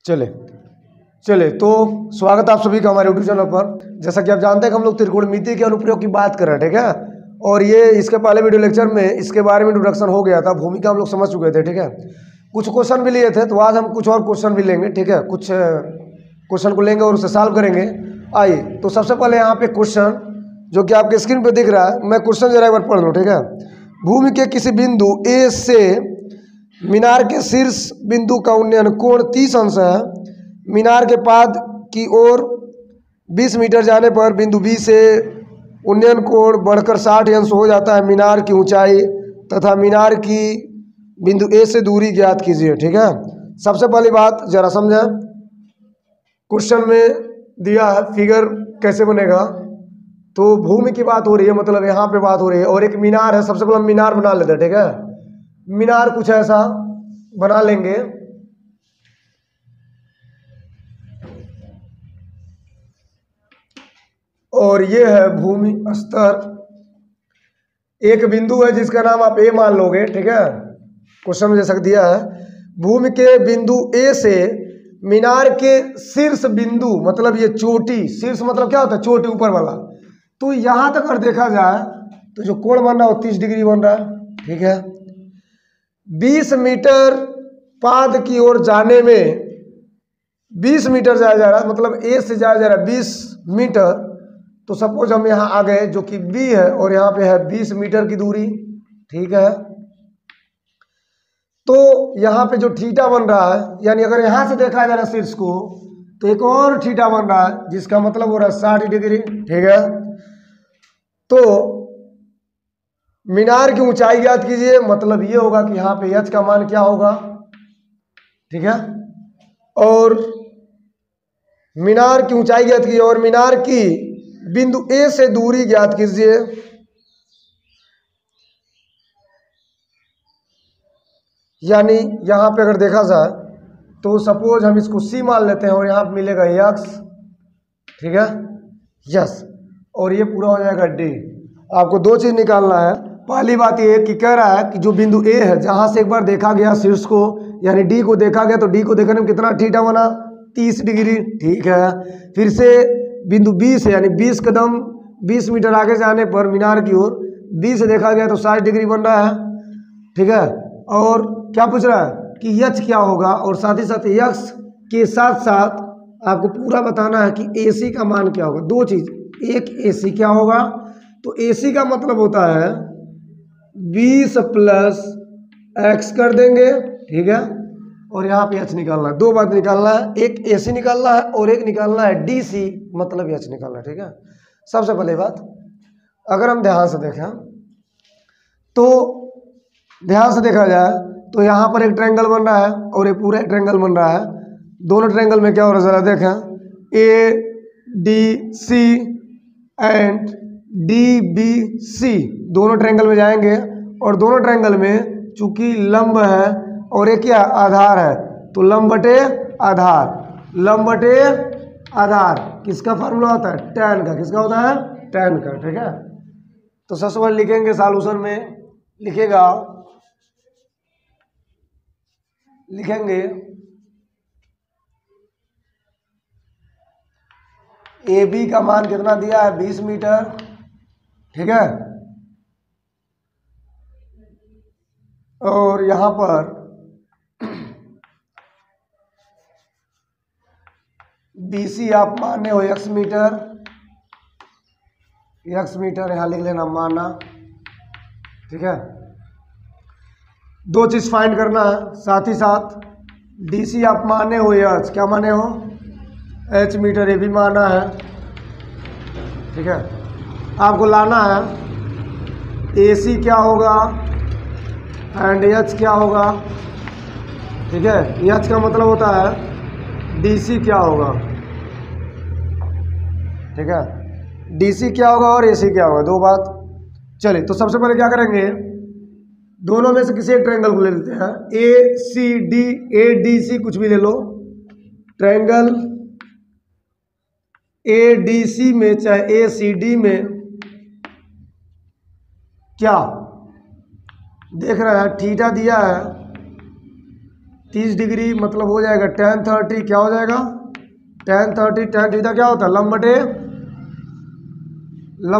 चले चले तो स्वागत आप सभी का हमारे यूट्यूब चैनल पर। जैसा कि आप जानते हैं कि हम लोग त्रिकोणमिति के अनुप्रयोग की बात कर रहे हैं, ठीक है। और ये इसके पहले वीडियो लेक्चर में इसके बारे में इंट्रोडक्शन हो गया था, भूमिका हम लोग समझ चुके थे, ठीक है। कुछ क्वेश्चन भी लिए थे, तो आज हम कुछ और क्वेश्चन भी लेंगे, ठीक है। कुछ क्वेश्चन को लेंगे और उसे सॉल्व करेंगे। आइए, तो सबसे पहले यहाँ पे क्वेश्चन जो कि आपके स्क्रीन पे दिख रहा है, मैं क्वेश्चन जरा एक बार पढ़ लूँ, ठीक है। भूमि के किसी बिंदु ए से मीनार के शीर्ष बिंदु का उन्नयन कोण 30 अंश है। मीनार के पाद की ओर 20 मीटर जाने पर बिंदु बी से उन्नयन कोण बढ़कर 60 अंश हो जाता है। मीनार की ऊंचाई तथा मीनार की बिंदु ए से दूरी ज्ञात कीजिए, ठीक है। सबसे पहली बात जरा समझें, क्वेश्चन में दिया है फिगर कैसे बनेगा। तो भूमि की बात हो रही है, मतलब यहाँ पे बात हो रही है, और एक मीनार है। सबसे पहले हम मीनार बना लेते हैं, ठीक है। मीनार कुछ ऐसा बना लेंगे। और ये है भूमि स्तर। एक बिंदु है जिसका नाम आप ए मान लोगे, ठीक है। क्वेश्चन में जैसा दिया है, भूमि के बिंदु ए से मीनार के शीर्ष बिंदु, मतलब ये चोटी, शीर्ष मतलब क्या होता है, चोटी ऊपर वाला। तो यहां तक अगर देखा जाए तो जो कोण बन रहा है वो 30 डिग्री बन रहा है, ठीक है। 20 मीटर पाद की ओर जाने में 20 मीटर जाया जा रहा है, मतलब ए से जाया जा रहा है 20 मीटर। तो सपोज हम यहाँ आ गए जो कि बी है, और यहाँ पे है 20 मीटर की दूरी, ठीक है। तो यहाँ पे जो थीटा बन रहा है, यानी अगर यहाँ से देखा जा रहा है शीर्ष को, तो एक और थीटा बन रहा है जिसका मतलब हो रहा है 60 डिग्री, ठीक है। तो मीनार की ऊंचाई ज्ञात कीजिए, मतलब ये होगा कि यहाँ पे एच का मान क्या होगा, ठीक है। और मीनार की ऊंचाई ज्ञात कीजिए और मीनार की बिंदु ए से दूरी ज्ञात कीजिए। यानी यहां पे अगर देखा जाए तो सपोज हम इसको सी मान लेते हैं और यहां पे मिलेगा एक्स, ठीक है, यस। और ये पूरा हो जाएगा डी। आपको दो चीज निकालना है। पहली बात ये कि कह रहा है कि जो बिंदु ए है जहां से एक बार देखा गया शीर्ष को, यानी डी को देखा गया, तो डी को देखने में कितना थीटा बना, 30 डिग्री, ठीक है। फिर से बिंदु बी से, यानी 20 कदम 20 मीटर आगे जाने पर मीनार की ओर बी से देखा गया तो 60 डिग्री बन रहा है, ठीक है। और क्या पूछ रहा है कि एच क्या होगा, और साथ ही साथ एक्स के साथ साथ आपको पूरा बताना है कि एसी का मान क्या होगा। दो चीज, एक एसी क्या होगा, तो एसी का मतलब होता है 20 प्लस एक्स कर देंगे, ठीक है। और यहाँ पे एच निकालना है। दो बात निकालना है, एक एसी निकालना है और एक निकालना है डीसी, मतलब एच निकालना है, ठीक है। सबसे पहले बात, अगर हम ध्यान से देखें तो ध्यान से देखा जाए तो यहाँ पर एक ट्रायंगल बन रहा है और एक पूरा ट्रायंगल बन रहा है। दोनों ट्रायंगल में क्या हो रहा है जरा देखें, A D C and D B C, दोनों ट्रायंगल में जाएंगे। और दोनों ट्रायंगल में चूंकि लंब है और एक क्या आधार है, तो लंब बटे आधार, लंब बटे आधार किसका फार्मूला होता है, tan का। किसका होता है, tan का, ठीक है। तो सबसे पहले लिखेंगे सॉल्यूशन में, लिखेंगे ए बी का मान कितना दिया है, 20 मीटर, ठीक है। और यहां पर BC आप माने हो x मीटर, यहां लिख लेना माना, ठीक है। दो चीज फाइंड करना है, साथ ही साथ DC आप माने हो h, क्या माने हो, h मीटर, ये भी माना है, ठीक है। आपको लाना है AC क्या होगा एंड h क्या होगा, ठीक है। h का मतलब होता है DC क्या होगा, ठीक है। DC क्या होगा और AC क्या होगा, दो बात। चलिए, तो सबसे पहले क्या करेंगे, दोनों में से किसी एक ट्रायंगल को ले लेते हैं, ACD, ADC कुछ भी ले लो। ट्रायंगल ADC में चाहे ACD में क्या देख रहा है, थीटा दिया है 30 डिग्री मतलब हो जाएगा tan 30, क्या हो जाएगा tan 30, tan थीटा क्या होता है लंब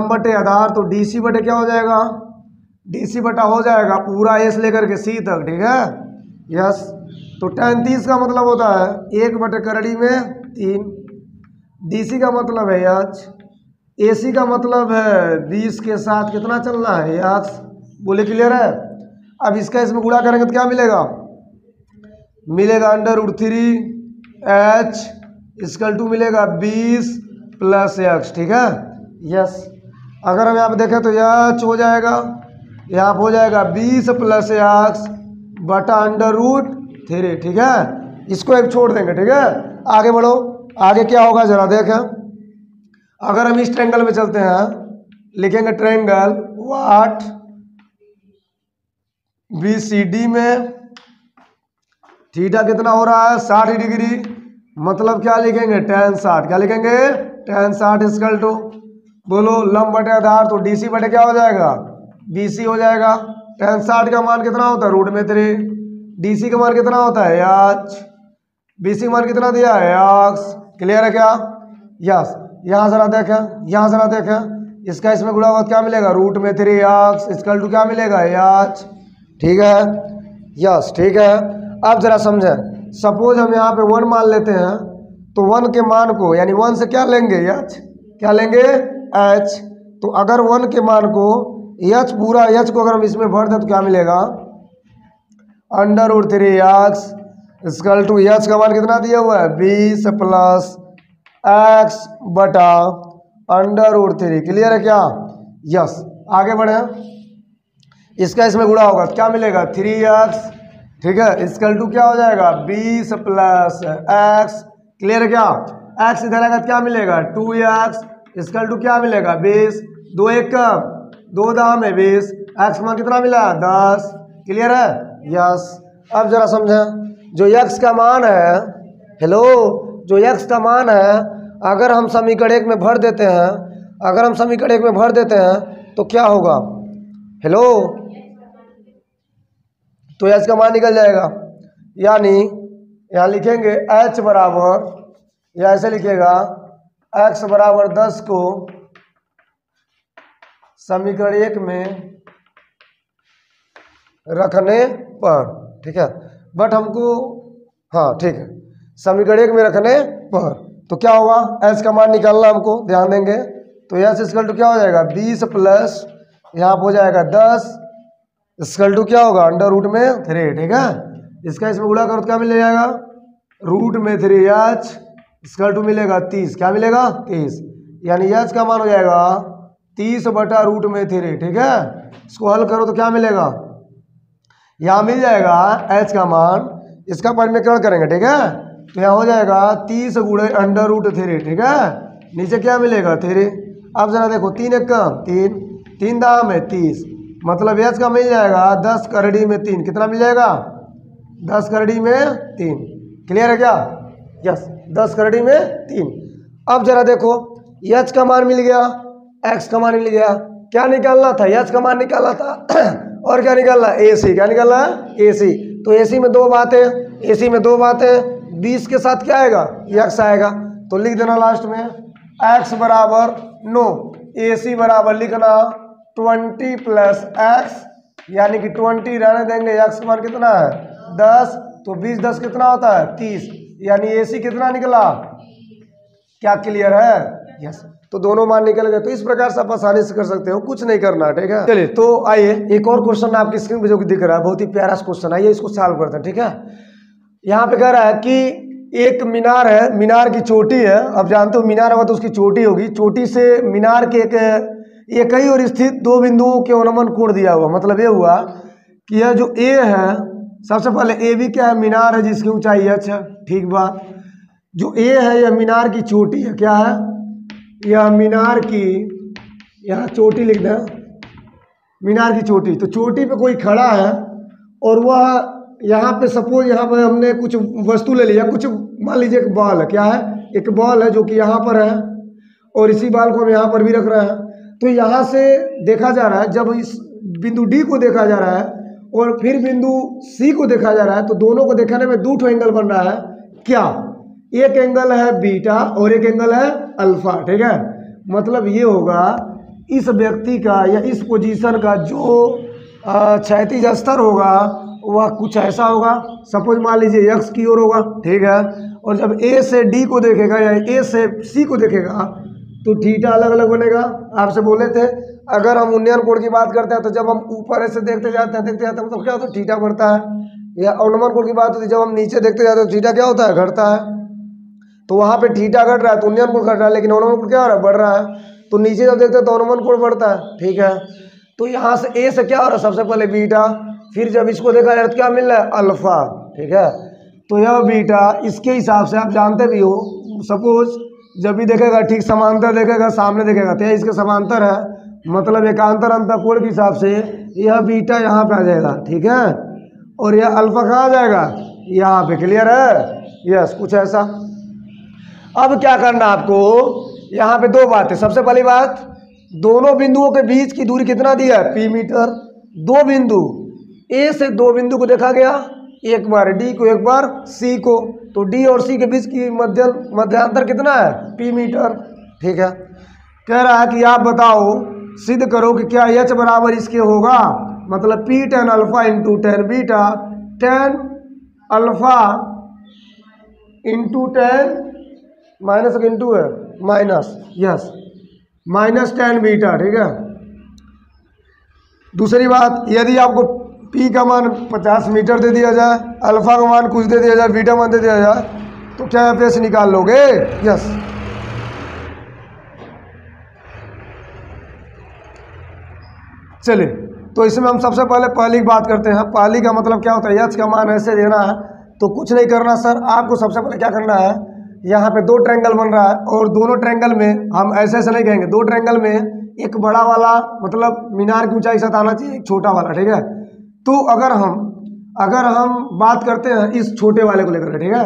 बटे आधार, तो DC बटे क्या हो जाएगा DC बटा हो जाएगा पूरा एस लेकर के सी तक, ठीक है। यस, तो tan 30 का मतलब होता है 1 बटे करड़ी में 3, DC का मतलब है एच, AC का मतलब है 20 के साथ कितना चलना है एच, बोले क्लियर है। अब इसका इसमें गुणा करेंगे तो क्या मिलेगा √3 H मिलेगा 20 + x, ठीक है। यस, अगर हम यहाँ पे देखें तो H हो जाएगा, यहाँ पे हो जाएगा 20 + x बटा √3, ठीक है। इसको एक छोड़ देंगे, ठीक है। आगे बढ़ो, आगे क्या होगा जरा देखें। अगर हम इस ट्रायंगल में चलते हैं, लिखेंगे ट्रायंगल व्हाट BCD में थीटा कितना हो रहा है 60 डिग्री, मतलब क्या लिखेंगे tan 60, क्या लिखेंगे tan 60 बोलो लंब बटे आधार, तो DC बटे क्या हो जाएगा BC हो जाएगा। tan 60 का मान कितना होता है √3, DC का मान कितना होता है h, BC का मान कितना दिया है x, क्लियर है क्या। यस, यहाँ जरा देखें, इसका इसमें गुणा होगा क्या मिलेगा √3x क्या मिलेगा h, ठीक है। यस, ठीक है। अब जरा समझें, सपोज हम यहाँ पे 1 मान लेते हैं, तो 1 के मान को यानी 1 से क्या लेंगे h, क्या लेंगे h, तो अगर 1 के मान को h पूरा h को अगर हम इसमें भर दें तो क्या मिलेगा √3x h का मान कितना दिया हुआ है 20 + x बटा √3, क्लियर है क्या। यस, आगे बढ़े, इसका इसमें गुणा होगा क्या मिलेगा 3x, ठीक है, क्या हो जाएगा 20 + x, क्लियर है क्या। x इधर आएगा क्या मिलेगा 2x क्या मिलेगा 20, 2 1 2 दाम है 20, x मान कितना मिला 10, क्लियर है। यस, अब जरा समझें, जो x का मान है, हेलो, जो x का मान है अगर हम समीकरण 1 में भर देते हैं, तो क्या होगा, हेलो, तो h का मान निकल जाएगा, यानी यहाँ लिखेंगे h बराबर, या ऐसे लिखेगा x बराबर 10 को समीकरण 1 में रखने पर, ठीक है, बट हमको, हाँ ठीक है, समीकरण 1 में रखने पर, तो क्या होगा h का मान निकालना हमको, ध्यान देंगे, तो h क्या हो जाएगा 20 प्लस यहाँ पर हो जाएगा 10 क्या होगा √3, ठीक है। इसका इसमें गुणा करो तो क्या मिल जाएगा √3h मिलेगा 30, क्या मिलेगा 30, यानी h का मान हो जाएगा 30 बटा √3, ठीक है। इसको हल करो तो क्या मिलेगा, यहाँ मिल जाएगा h का मान, इसका परिमेयकरण करेंगे, ठीक है, तो यहाँ हो जाएगा 30 गुणे √3, ठीक है, नीचे क्या मिलेगा 3। अब जरा देखो 3 1 3, 3 दाम है 30, मतलब h का मिल जाएगा 10 करड़ी में 3, कितना मिल जाएगा 10 करड़ी में 3, क्लियर है क्या। यस, 10 करड़ी में 3। अब जरा देखो h का मान मिल गया, x का मान मिल गया, क्या निकालना था h का मान निकालना था और क्या निकालना AC, क्या निकालना है AC, तो AC में 2 बातें 20 के साथ क्या आएगा x आएगा, तो लिख देना लास्ट में x बराबर 9, AC बराबर लिखना 20 + x, यानी कि 20 रहने देंगे, x का मान कितना है 10, तो 20 10 कितना होता है 30, यानी AC कितना निकला, क्या क्लियर है। यस, तो दोनों मान निकल गए। तो इस प्रकार से आप आसानी से कर सकते हो, कुछ नहीं करना, ठीक है। चलिए, तो आइए एक और क्वेश्चन आपकी स्क्रीन पे जो दिख रहा है, बहुत ही प्यारा क्वेश्चन, आइए इसको सॉल्व करते हैं, ठीक है। यहाँ पे कह रहा है कि एक मीनार है, मीनार की चोटी है, अब जानते हो मीनार होगा तो उसकी चोटी होगी, चोटी से मीनार के एक ही और स्थित 2 बिंदुओं के अनुमान कोण दिया हुआ, मतलब ये हुआ कि यह जो A है, सबसे पहले ए भी क्या है मीनार है जिसकी ऊंचाई h है, ठीक बात, जो A है यह मीनार की चोटी है, क्या है यह मीनार की, यहाँ चोटी लिख दें, मीनार की चोटी, तो चोटी पे कोई खड़ा है और वह यहाँ पे सपोज यहाँ पे हमने कुछ वस्तु ले लिया, कुछ मान लीजिए एक बॉल है, क्या है एक बॉल है जो कि यहाँ पर है और इसी बॉल को हम यहाँ पर भी रख रहे हैं, तो यहाँ से देखा जा रहा है, जब इस बिंदु D को देखा जा रहा है और फिर बिंदु सी को देखा जा रहा है, तो दोनों को दिखाने में दो एंगल बन रहा है। क्या? एक एंगल है बीटा और एक एंगल है अल्फा। ठीक है, मतलब ये होगा इस व्यक्ति का या इस पोजीशन का जो क्षैतिज स्तर होगा वह कुछ ऐसा होगा। सपोज मान लीजिए एक्स की ओर होगा। ठीक है, और जब ए से डी को देखेगा या ए से सी को देखेगा तो थीटा अलग अलग बनेगा। आपसे बोले थे अगर हम उन्नयन कोण की बात करते हैं तो जब हम ऊपर ऐसे देखते जाते हैं मतलब क्या होता है, थीटा बढ़ता है। या अवनमन कोण की बात होती है, जब हम नीचे देखते जाते हैं तो थीटा क्या होता है, घटता है। तो वहाँ पे थीटा घट रहा है तो उन्नयन कोण घट रहा है, लेकिन अवनमन कोण क्या हो रहा है, बढ़ रहा है। तो नीचे जब देखते हैं तो अवनमन कोण बढ़ता है। ठीक है, तो यहाँ से ए से क्या हो रहा है, सबसे पहले बीटा, फिर जब इसको देखा जाए तो क्या मिल रहा है, अल्फा। ठीक है, तो यह बीटा इसके हिसाब से आप जानते भी हो, सपोज जब भी देखेगा ठीक समांतर देखेगा, सामने देखेगा तो इसके समांतर है, मतलब एकांतर अंतःकोण के हिसाब से यह बीटा यहाँ पे आ जाएगा। ठीक है, और यह अल्फा कहाँ आ जाएगा, यहाँ पे। क्लियर है? यस, कुछ ऐसा। अब क्या करना आपको, यहाँ पे दो बातें। सबसे पहली बात, दोनों बिंदुओं के बीच की दूरी कितना दिया है, पी मीटर। दो बिंदु ए से दो बिंदु को देखा गया, एक बार डी को एक बार सी को, तो डी और सी के बीच की मध्यांतर कितना है, पी मीटर। ठीक है, कह रहा है कि आप बताओ, सिद्ध करो कि क्या एच बराबर इसके होगा, मतलब P ten alpha into ten beta, ten alpha into ten minus into है minus, yes, minus ten beta. ठीक है, दूसरी बात, यदि आपको पी का मान 50 मीटर दे दिया जाए, अल्फा का मान कुछ दे दिया जाए, बीटा मान दे दिया जाए, तो क्या एफ एस निकाल लोगे? यस। चलिए, तो इसमें हम सबसे पहले पहली बात करते हैं। पहली का मतलब क्या होता है, एच का मान ऐसे देना है। तो कुछ नहीं करना सर, आपको सबसे पहले क्या करना है, यहाँ पे दो ट्रायंगल बन रहा है और दोनों ट्रायंगल में हम ऐसे ऐसे नहीं कहेंगे, दो ट्रायंगल में एक बड़ा वाला मतलब मीनार की ऊंचाई साथ आना चाहिए, एक छोटा वाला। ठीक है, तो अगर हम बात करते हैं इस छोटे वाले को लेकर, ठीक है,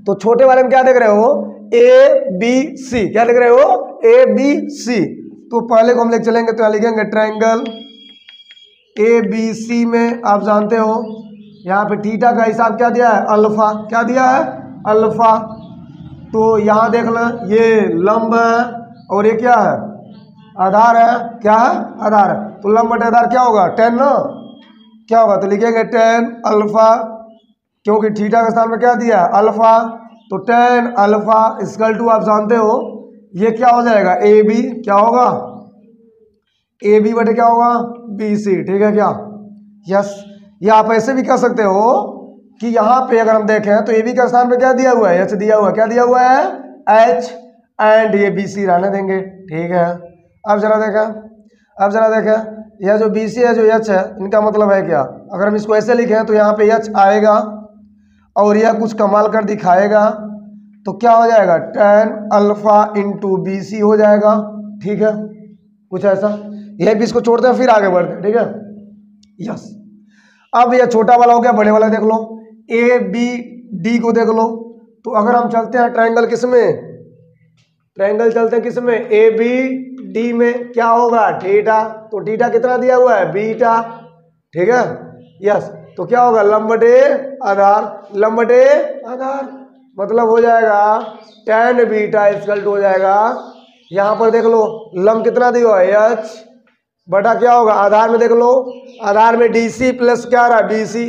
तो छोटे वाले में क्या देख रहे हो, ए बी सी, क्या लिख रहे हो, ए बी सी। तो पहले को हम लेकर चलेंगे तो यहाँ लिखेंगे ट्रायंगल ए बी सी में आप जानते हो यहाँ पे थीटा का हिसाब क्या दिया है, अल्फा। क्या दिया है, अल्फा। तो यहाँ देख लो, ये लंब है और ये क्या है, आधार है। क्या है, आधार है। तो लंब बटे आधार क्या होगा, 10 ना, क्या होगा, तो लिखेंगे 10 अल्फा, क्योंकि थीटा के स्थान में क्या दिया है, अल्फा। तो 10 अल्फा इक्वल टू आप जानते हो ये क्या हो जाएगा, ए बी। क्या होगा, ए बी बटे क्या होगा, बी सी। ठीक है क्या, यस। या आप ऐसे भी कह सकते हो कि यहाँ पे अगर हम देखें तो ए बी का स्थान पे क्या दिया हुआ है, एच दिया हुआ है। क्या दिया हुआ है, एच, एंड ये बी सी रहने देंगे। ठीक है, अब जरा देखें, यह जो बी सी है जो एच है, इनका मतलब है क्या, अगर हम इसको ऐसे लिखें तो यहाँ पे एच आएगा और यह कुछ कमाल कर दिखाएगा, तो क्या हो जाएगा, 10 अल्फा इंटू बी सी हो जाएगा। ठीक है, कुछ ऐसा। यह भी इसको छोड़ते हैं फिर आगे बढ़ते हैं। ठीक है, यस। अब यह छोटा वाला हो गया, बड़े वाला देख लो, ए बी डी को देख लो। तो अगर हम चलते हैं ट्रायंगल चलते हैं किसमें, ए बी डी में, क्या होगा, थीटा। तो थीटा कितना दिया हुआ है, बीटा। ठीक है, यस। तो क्या होगा, लंब बटे आधार, मतलब हो जाएगा 10 बीटा इक्वल टू हो जाएगा, यहाँ पर देख लो लंब कितना दिया हुआ है, एच बटा क्या होगा, आधार में देख लो, आधार में डी सी प्लस क्या रहा, बी सी।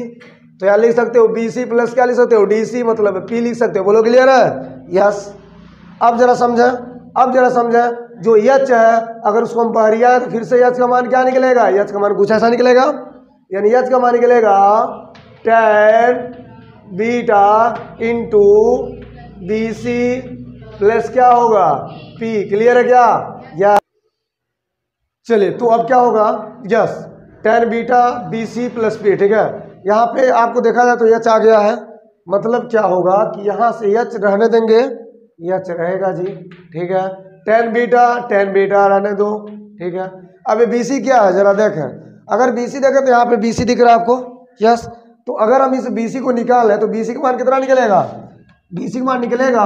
तो यहाँ लिख सकते हो बी सी प्लस क्या लिख सकते हो, डी सी, मतलब पी लिख सकते हो। बोलो क्लियर है, यस। अब जरा समझे, जो एच है अगर उसको हम बाहरिया तो फिर से एच का मान क्या निकलेगा, एच का मान कुछ ऐसा निकलेगा, यानी एच का मान निकलेगा 10 beta into B C plus क्या होगा, पी। क्लियर है क्या, या चलिए, तो अब क्या होगा, yes, 10 beta B C plus P. ठीक है, यहाँ पे आपको देखा जाए तो एच आ गया है, मतलब क्या होगा कि यहाँ से एच रहने देंगे, एच रहेगा जी। ठीक है, 10 बीटा रहने दो। ठीक है, अब बी सी क्या है जरा देखें, अगर बी सी देखें तो यहाँ पे बी सी दिख रहा है आपको, यस। तो अगर हम इस बी सी को निकालें तो बी सी का मान कितना निकलेगा, बी सी का मान निकलेगा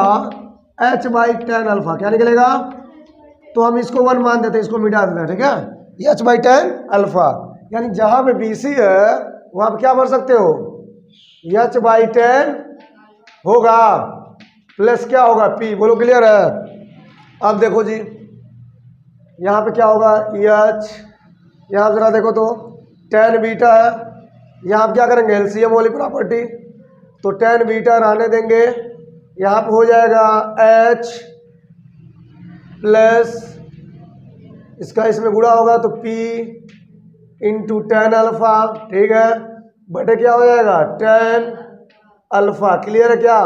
एच बाई 10 अल्फा। क्या निकलेगा, तो हम इसको 1 मान देते हैं, इसको मिटा देते हैं। ठीक है, एच बाई 10 अल्फा, यानी जहाँ पे बी सी है वहाँ पे क्या भर सकते हो, h/10 होगा प्लस क्या होगा p। बोलो क्लियर है। अब देखो जी यहाँ पे क्या होगा h, यहाँ जरा देखो तो tan बीटा है, यहाँ पे क्या करेंगे एलसीएम वाली प्रॉपर्टी, तो tan बीटा रहने देंगे, यहाँ पे हो जाएगा h प्लस इसका इसमें गुणा होगा तो p इंटू tan अल्फा, ठीक है, बटे क्या हो जाएगा tan अल्फा। क्लियर है क्या,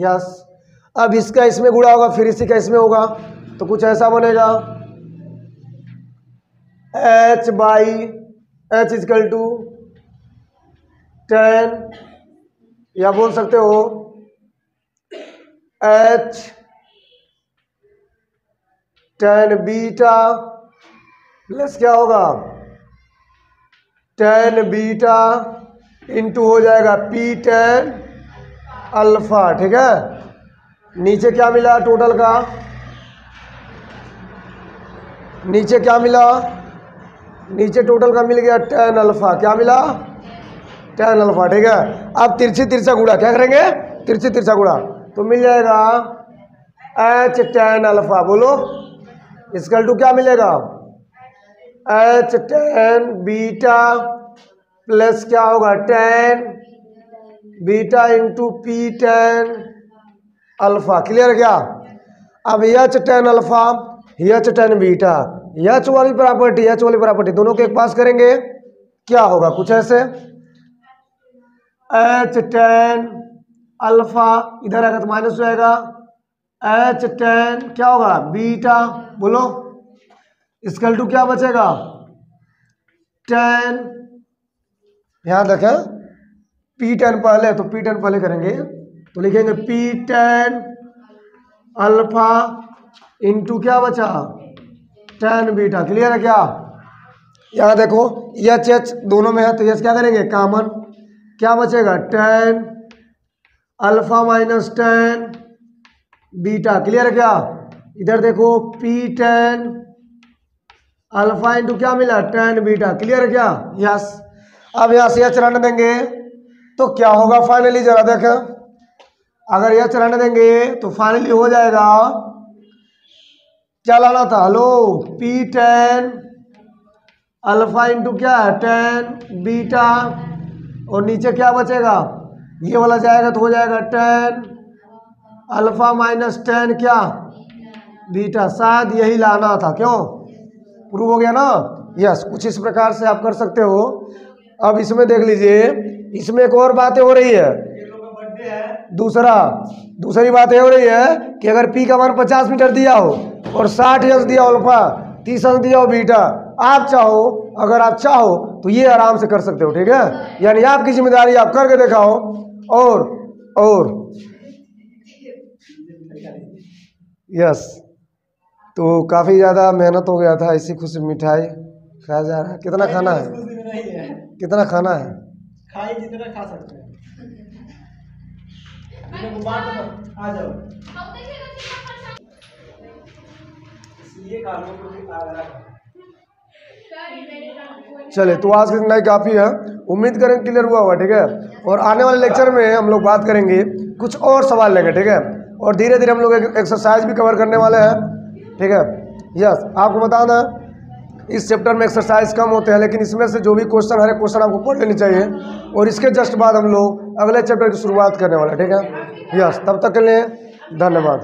यस। अब इसका इसमें गुणा होगा फिर इसी का इसमें होगा, तो कुछ ऐसा बनेगा h इजकल टू tan, या बोल सकते हो h tan बीटा प्लस क्या होगा tan बीटा इंटू हो जाएगा p tan अल्फा, ठीक है। नीचे क्या मिला टोटल का, नीचे क्या मिला, नीचे टोटल का मिल गया tan अल्फा, क्या मिला tan अल्फा, ठीक है। अब तिरछी तिरछा गुणा क्या करेंगे, तिरछी तिरछा गुणा, तो मिल जाएगा h tan अल्फा। बोलो इसकल टू क्या मिलेगा h tan बीटा प्लस क्या होगा tan beta into p tan alpha. Clear है क्या। अब h tan alpha h tan beta h वाली प्रॉपर्टी दोनों के एक पास करेंगे, क्या होगा कुछ ऐसे h tan अल्फा, इधर आएगा तो माइनस हो जाएगा h tan क्या होगा बीटा। बोलो इसकल टू क्या बचेगा tan, ध्यान रखें p tan पहले, तो p tan पहले करेंगे तो लिखेंगे p tan अल्फा इंटू क्या बचा tan बीटा। क्लियर है क्या। यहाँ देखो h दोनों में है तो h क्या करेंगे कॉमन, क्या बचेगा tan alpha minus tan beta. Clear है क्या। इधर देखो p tan अल्फा इंटू क्या मिला tan बीटा। क्लियर है क्या, यस। अब यहाँ से h रहने देंगे तो क्या होगा फाइनली, जरा देखें, अगर h रहने देंगे तो फाइनली हो जाएगा, क्या लाना था, hello p tan alpha into क्या है tan बीटा, और नीचे क्या बचेगा ये वाला जाएगा तो हो जाएगा tan अल्फा माइनस tan क्या बीटा। शायद यही लाना था, क्यों प्रूव हो गया ना, यस। कुछ इस प्रकार से आप कर सकते हो। अब इसमें देख लीजिए, इसमें एक और बातें हो रही है, दूसरी बात ये हो रही है कि अगर p का मान 50 मीटर दिया हो और 60 अंश दिया हो अल्फा, 30 अंश दिया हो बीटा, आप चाहो, अगर आप चाहो तो ये आराम से कर सकते हो, ठीक है। यानी आपकी जिम्मेदारी, आप करके दिखाओ। और यस, तो काफ़ी ज़्यादा मेहनत हो गया था, इसी खुशी मिठाई खाया जा रहा है। कितना खाना है, कितना खाना है, खाई जितना खा सकते हैं। आ जाओ चले, तो आज की नई काफ़ी है, उम्मीद करें क्लियर हुआ होगा, ठीक है। और आने वाले लेक्चर में हम लोग बात करेंगे, कुछ और सवाल लेंगे, ठीक है। और धीरे धीरे हम लोग एक्सरसाइज भी कवर करने वाले हैं, ठीक है। यस, आपको बता दें इस चैप्टर में एक्सरसाइज कम होते हैं, लेकिन इसमें से जो भी क्वेश्चन, हर एक क्वेश्चन आपको पढ़ लेनी चाहिए। और इसके जस्ट बाद हम लोग अगले चैप्टर की शुरुआत करने वाले हैं, ठीक है। यस, तब तक के लिए धन्यवाद।